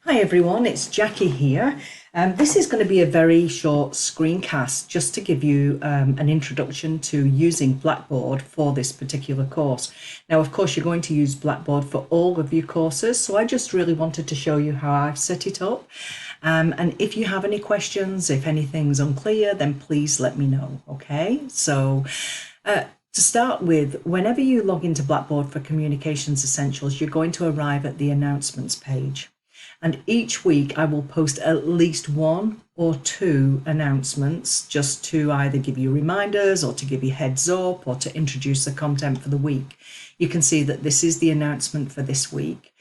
Hi everyone, it's Jackie here. This is going to be a very short screencast just to give you an introduction to using Blackboard for this particular course. Now, of course, you're going to use Blackboard for all of your courses, so I just really wanted to show you how I've set it up. And if you have any questions, if anything's unclear, then please let me know, okay? So to start with, whenever you log into Blackboard for Communications Essentials, you're going to arrive at the announcements page. And each week I will post at least one or two announcements just to either give you reminders or to give you heads up or to introduce the content for the week. You can see that this is the announcement for this week.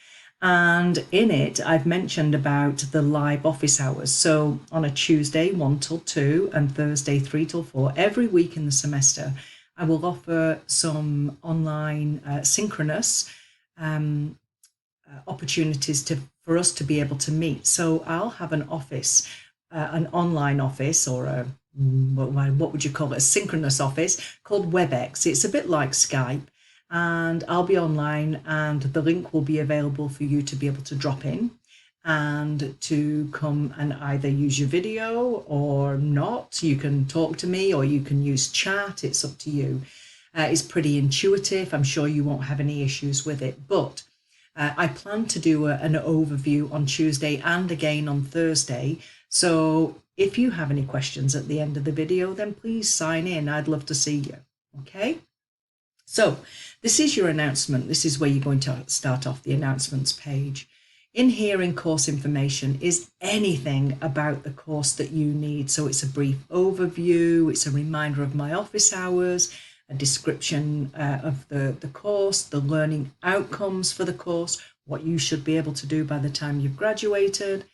And in it, I've mentioned about the live office hours. So on a Tuesday, 1 till 2 and Thursday, 3 till 4, every week in the semester, I will offer some online synchronous opportunities for us to be able to meet. So I'll have an office, an online office, or what would you call it, a synchronous office called WebEx. It's a bit like Skype, and I'll be online and the link will be available for you to be able to drop in and to come and either use your video or not. You can talk to me or you can use chat. It's up to you. It's pretty intuitive. I'm sure you won't have any issues with it, but I plan to do an overview on Tuesday and again on Thursday. So if you have any questions at the end of the video, then please sign in. I'd love to see you. Okay. So this is your announcement. This is where you're going to start off the announcements page. In here in course information is anything about the course that you need. So it's a brief overview. It's a reminder of my office hours, a description of the course, the learning outcomes for the course, what you should be able to do by the time you've graduated,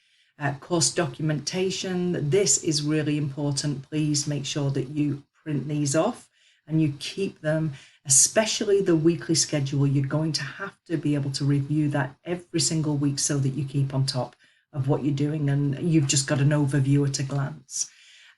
course documentation. This is really important. Please make sure that you print these off and you keep them, especially the weekly schedule. You're going to have to be able to review that every single week so that you keep on top of what you're doing and you've just got an overview at a glance.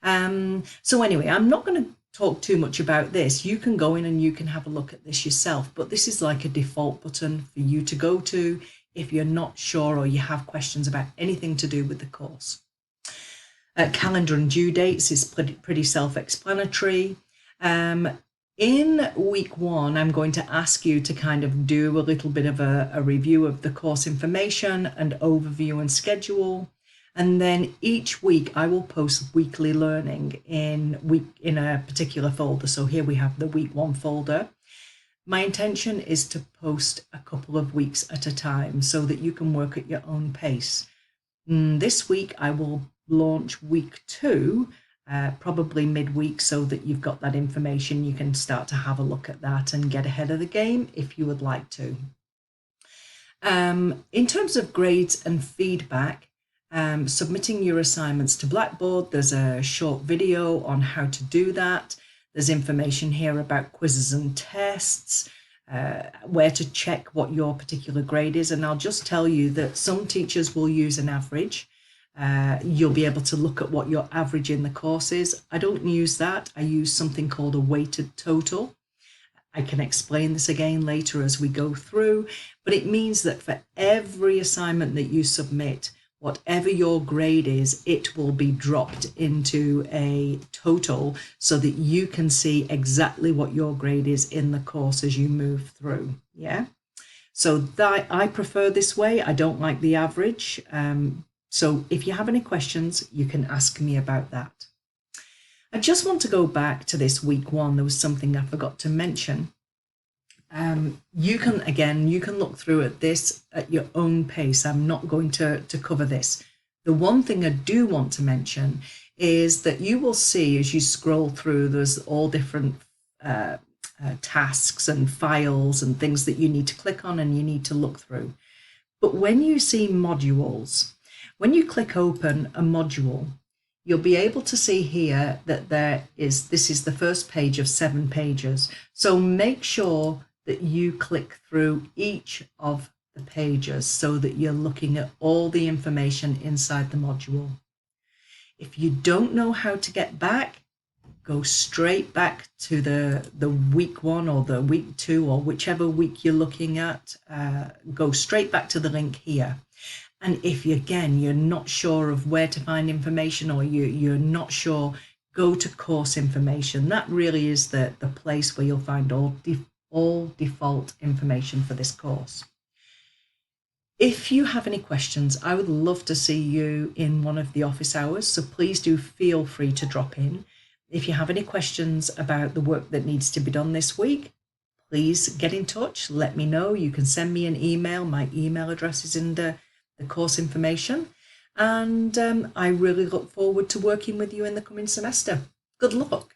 So anyway, I'm not going to talk too much about this. You can go in and you can have a look at this yourself, but this is like a default button for you to go to if you're not sure or you have questions about anything to do with the course. Calendar and due dates is pretty self-explanatory. In week one, I'm going to ask you to kind of do a little bit of a review of the course information and overview and schedule. And then each week I will post weekly learning in a particular folder. So here we have the week one folder. My intention is to post a couple of weeks at a time so that you can work at your own pace. This week I will launch week two, probably midweek, so that you've got that information. You can start to have a look at that and get ahead of the game if you would like to. In terms of grades and feedback, submitting your assignments to Blackboard, there's a short video on how to do that. There's information here about quizzes and tests, where to check what your particular grade is. And I'll just tell you that some teachers will use an average. You'll be able to look at what your average in the course is. I don't use that. I use something called a weighted total. I can explain this again later as we go through, but it means that for every assignment that you submit, whatever your grade is, it will be dropped into a total so that you can see exactly what your grade is in the course as you move through. Yeah. So that I prefer this way. I don't like the average. So if you have any questions, you can ask me about that. I just want to go back to this week one. There was something I forgot to mention. You can look through at this at your own pace. I'm not going to cover this. The one thing I do want to mention is that you will see as you scroll through, there's all different tasks and files and things that you need to click on and you need to look through. But when you see modules, when you click open a module, you'll be able to see here that this is the first page of 7 pages. So make sure that you click through each of the pages so that you're looking at all the information inside the module. If you don't know how to get back, go straight back to the week one or the week two or whichever week you're looking at. Go straight back to the link here. And if you're not sure of where to find information, or you're not sure, go to course information. That really is the place where you'll find all default information for this course. If you have any questions, I would love to see you in one of the office hours, so please do feel free to drop in. If you have any questions about the work that needs to be done this week, please get in touch, let me know. You can send me an email. My email address is in the course information. And I really look forward to working with you in the coming semester. Good luck.